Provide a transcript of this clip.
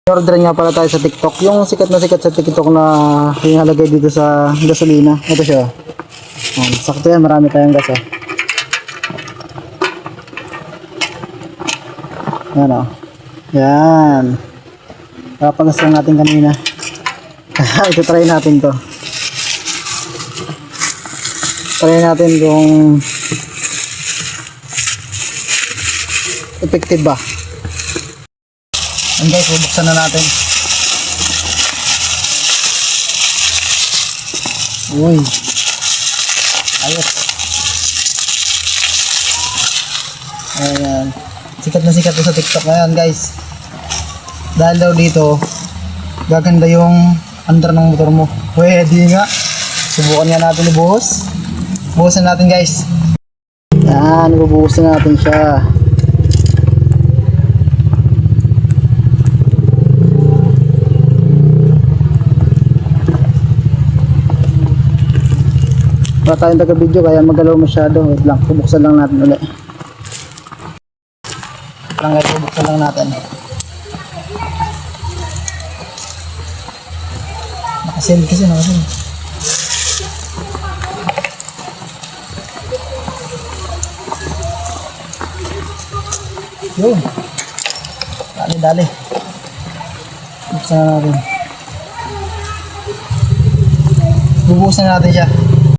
Order nga pala tayo sa TikTok. Yung sikat na sikat sa TikTok na hinalagay dito sa gasolina. Ito siya. Sakto yan, marami tayong gas. Yan o. Yan. Kapagas lang natin kanina. Ito try natin to. Try natin kung effective ba. And guys, bubuksan na natin. Uy. Ayos. Ayan. Sikat na sikat sa TikTok ngayon guys. Dahil daw dito, gaganda yung under ng motor mo. Pwede nga. Subukan nga natin ibuhos. Buhusan natin guys. Yan, ibubuhusan natin siya. Wala tayong taga-video kaya magalaw masyado. Wait lang, bubuksan lang natin ulit. Bubuksan lang natin. Nakasil kasi, nakasil. Yun. Dali. Buksan na natin. Bubuksan natin siya.